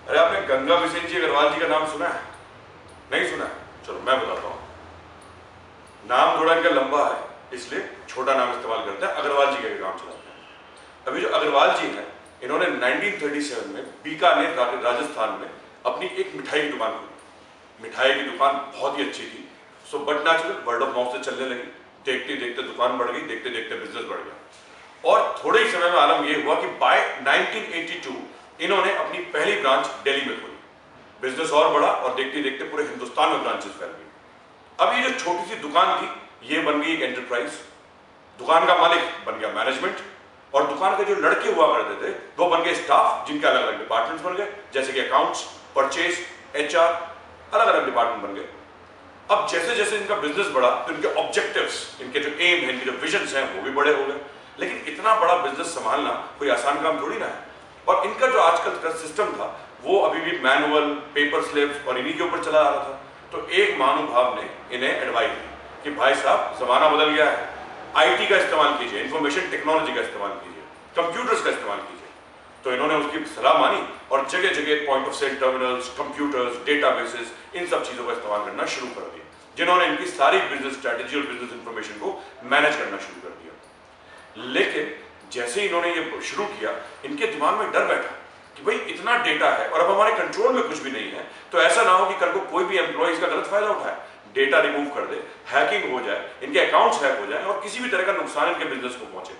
अरे आपने गंगा बिसेन जी अग्रवाल जी का नाम सुना है? नहीं सुना है? चलो मैं बताता हूँ। नाम थोड़ा इनका लंबा है, इसलिए छोटा नाम इस्तेमाल करते हैं, अग्रवाल जी का काम चलाते हैं। अभी जो अग्रवाल जी हैं, इन्होंने 1937 में बीकानेर राजस्थान में अपनी एक मिठाई की दुकान खोली। मिठाई की दुकान बहुत ही अच्छी थी, so but natural word of mouth से चलने लगी। देखते देखते दुकान बढ़ गई, देखते देखते बिजनेस बढ़ गया और थोड़े ही समय में आलम यह हुआ कि बाय 1982 इन्होंने अपनी पहली ब्रांच दिल्ली में खोली। बिजनेस और बढ़ा और देखते देखते पूरे हिंदुस्तान में ब्रांचेस फैल गई। अब ये जो छोटी सी दुकान थी, ये बन गई एक एंटरप्राइज। दुकान का मालिक बन गया मैनेजमेंट और दुकान के जो लड़के हुआ करते थे वो बन गए स्टाफ, जिनके अलग अलग डिपार्टमेंट्स बन गए, जैसे कि अकाउंट्स, परचेज, एचआर, अलग अलग डिपार्टमेंट बन गए। अब जैसे जैसे इनका बिजनेस बढ़ा तो इनके ऑब्जेक्टिव्स, इनके जो एम है, इनके जो विजन्स हैं वो भी बड़े हो गए। लेकिन इतना बड़ा बिजनेस संभालना कोई आसान काम थोड़ी ना है। और इनका जो आजकल का सिस्टम था वो अभी भी मैनुअल, पेपर स्लिप्स और इन्हीं के ऊपर चला आ रहा था। तो एक महानुभाव ने इन्हें एडवाइस दी कि भाई साहब, जमाना बदल गया है, आईटी का इस्तेमाल कीजिए, इंफॉर्मेशन टेक्नोलॉजी का इस्तेमाल कीजिए, कंप्यूटर्स का इस्तेमाल कीजिए। तो इन्होंने उसकी सलाह मानी और जगह जगह point of sale terminals, computers, databases, इन सब चीजों का इस्तेमाल करना शुरू कर दिया, जिन्होंने इनकी सारी बिजनेस स्ट्रैटेजी और बिजनेस इंफॉर्मेशन को मैनेज करना शुरू कर दिया। लेकिन जैसे इन्होंने ये शुरू किया, इनके दिमाग में डर बैठा कि भाई इतना डेटा है और अब हमारे कंट्रोल में कुछ भी नहीं है, तो ऐसा ना हो कि कल को कोई भी एम्प्लॉय इसका गलत फायदा उठाए, डेटा रिमूव कर दे, हैकिंग हो जाए, इनके अकाउंट्स हैक हो जाए और किसी भी तरह का नुकसान इनके बिजनेस को पहुंचे।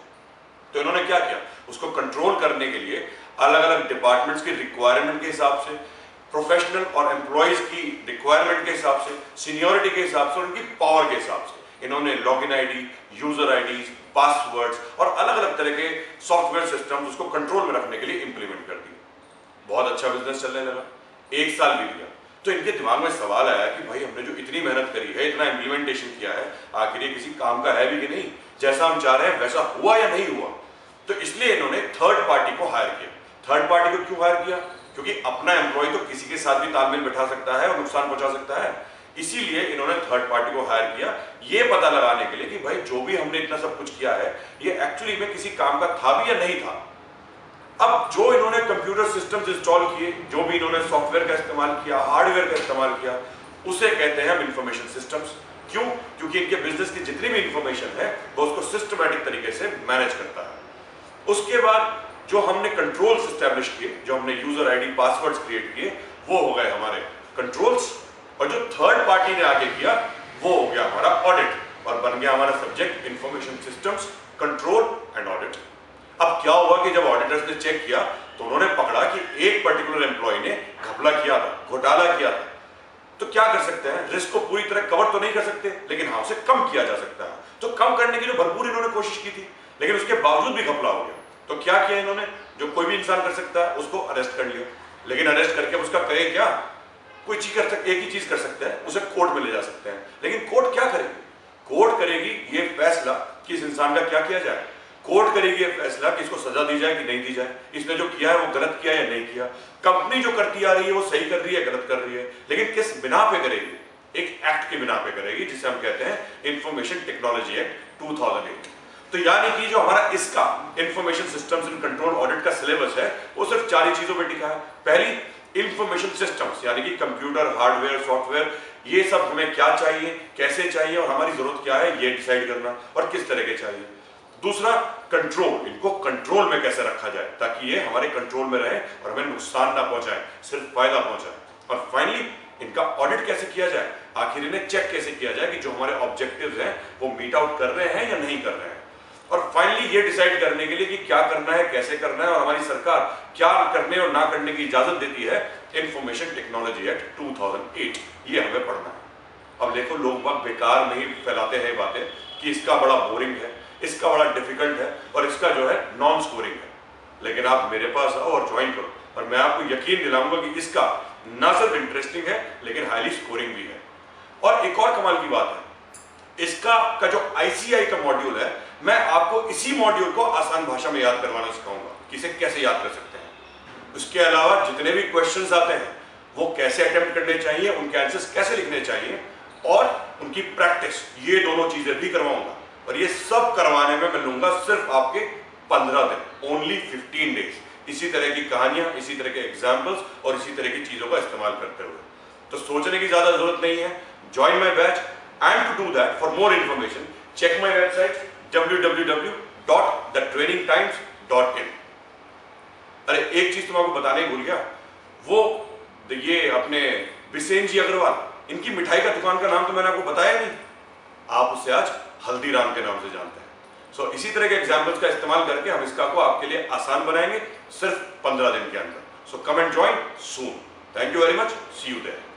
तो इन्होंने क्या किया, उसको कंट्रोल करने के लिए अलग अलग डिपार्टमेंट्स की रिक्वायरमेंट के हिसाब से, प्रोफेशनल और एम्प्लॉयज की रिक्वायरमेंट के हिसाब से, सीनियोरिटी के हिसाब से और उनकी पावर के हिसाब से इन्होंने login ID, user IDs, passwords और अलग अलग तरह के सॉफ्टवेयर सिस्टम उसको कंट्रोल में रखने के लिए इंप्लीमेंट कर दिए। बहुत अच्छा बिजनेस चलने लगा। एक साल बीत गया तो इनके दिमाग में सवाल आया कि भाई हमने जो इतनी मेहनत करी है, इतना इंप्लीमेंटेशन किया है, आखिर ये किसी काम का है भी कि नहीं, जैसा हम चाह रहे हैं वैसा हुआ या नहीं हुआ। तो इसलिए इन्होंने थर्ड पार्टी को हायर किया। थर्ड पार्टी को क्यों हायर किया? क्योंकि अपना एम्प्लॉय तो किसी के साथ भी तालमेल बैठा सकता है और नुकसान पहुंचा सकता है। इसीलिए इन्होंने थर्ड पार्टी को हायर किया, ये पता लगाने के लिए कि भाई जो भी हमने इतना सब कुछ किया है, ये एक्चुअली में किसी काम का था भी या नहीं था। अब जो इन्होंने कंप्यूटर सिस्टम्स इंस्टॉल किए, जो भी इन्होंने सॉफ्टवेयर का इस्तेमाल किया, हार्डवेयर का इस्तेमाल किया, उसे कहते हैं हम इंफॉर्मेशन सिस्टम्स। क्यों? क्योंकि इनके बिजनेस की जितनी भी इंफॉर्मेशन है वो उसको सिस्टमैटिक तरीके से मैनेज करता है। उसके बाद जो हमने कंट्रोल्स एस्टैब्लिश किए, जो हमने यूजर आईडी, पासवर्ड्स क्रिएट किए, वो हो गए हमारे कंट्रोल्स। और जो थर्ड पार्टी ने आगे किया वो हो गया हमारा ऑडिट और बन गया हमारा subject information systems, control and audit. अब क्या हुआ कि जब ऑडिटर्स ने चेक किया तो उन्होंने पकड़ा कि एक पर्टिकुलर एम्प्लॉय ने घपला किया था, घोटाला किया था। तो क्या कर सकते हैं, रिस्क को पूरी तरह कवर तो नहीं कर सकते, लेकिन हाँ उसे कम किया जा सकता है। तो कम करने की जो भरपूर इन्होंने कोशिश की थी, लेकिन उसके बावजूद भी घपला हो गया। तो क्या किया इन्होंने, जो कोई भी इंसान कर सकता है उसको अरेस्ट कर लिया। लेकिन अरेस्ट करके उसका करे क्या, कोई चीज कर सकते, एक ही चीज कर सकते हैं, उसे कोर्ट में ले जा सकते हैं। लेकिन कोर्ट क्या करेगी? कोर्ट करेगी ये फैसला कि इस इंसान का क्या किया जाए। कोर्ट करेगी ये फैसला कि इसको सजा दी जाए कि नहीं दी जाए, इसने जो किया है वो गलत किया या नहीं किया। कंपनी जो करती आ रही है वो सही कर रही है, गलत कर रही है, लेकिन किस बिना पे करेगी? एक एक्ट के बिना पे करेगी जिसे हम कहते हैं इंफॉर्मेशन टेक्नोलॉजी एक्ट 2008। तो यानी कि जो हमारा इसका information systems and control audit का सिलेबस है वो सिर्फ 4 ही चीजों पे टिका है। पहली, इंफॉर्मेशन सिस्टम्स यानी कि कंप्यूटर, हार्डवेयर, सॉफ्टवेयर, ये सब हमें क्या चाहिए, कैसे चाहिए और हमारी जरूरत क्या है ये डिसाइड करना और किस तरह के चाहिए। दूसरा, कंट्रोल, इनको कंट्रोल में कैसे रखा जाए ताकि ये हमारे कंट्रोल में रहे और हमें नुकसान ना पहुंचाए, सिर्फ फायदा पहुंचाए। और फाइनली, इनका ऑडिट कैसे किया जाए, आखिर इन्हें चेक कैसे किया जाए कि जो हमारे ऑब्जेक्टिव्स हैं वो मीट आउट कर रहे हैं या नहीं कर रहे हैं। और फाइनली ये डिसाइड करने के लिए कि क्या करना है, कैसे करना है और हमारी सरकार क्या करने और ना करने की इजाजत देती है, इंफॉर्मेशन टेक्नोलॉजी एक्ट 2008, ये हमें पढ़ना है। अब देखो, लोग बाग बेकार नहीं फैलाते हैं बातें कि इसका बड़ा बोरिंग है, इसका बड़ा डिफिकल्ट है और इसका जो है नॉन स्कोरिंग है। लेकिन आप मेरे पास आओ और ज्वाइन करो और मैं आपको यकीन दिलाऊंगा कि इसका ना सिर्फ इंटरेस्टिंग है लेकिन हाईली स्कोरिंग भी है। और एक और कमाल की बात है, इसका का जो आईसीआई का मॉड्यूल है, मैं आपको इसी मॉड्यूल को आसान भाषा में याद करवाना सिखाऊंगा कि इसे कैसे याद कर सकते हैं। उसके अलावा जितने भी क्वेश्चंस आते हैं वो कैसे अटेम्प्ट करने चाहिए, उनके आंसर्स कैसे लिखने चाहिए और उनकी प्रैक्टिस, ये दोनों चीजें भी करवाऊंगा। और ये सब करवाने में मैं लूंगा सिर्फ आपके 15 दिन, ओनली 15 डेज। इसी तरह की कहानियां, इसी तरह के एग्जाम्पल्स और इसी तरह की चीजों का इस्तेमाल करते हुए। तो सोचने की ज्यादा जरूरत नहीं है। Join my batch and to do that for more information check my website www.thetrainingtimes.in। अरे एक चीज तो मैं आपको बताने ही भूल गया, वो ये अपने बिसेन जी अग्रवाल, इनकी मिठाई का दुकान का नाम तो मैंने आपको बताया नहीं, आप उससे आज हल्दीराम के नाम से जानते हैं। सो इसी तरह के एग्जाम्पल्स का इस्तेमाल करके हम इसका को आपके लिए आसान बनाएंगे सिर्फ 15 दिन के अंदर। So come and join soon. Thank you very much, see you there.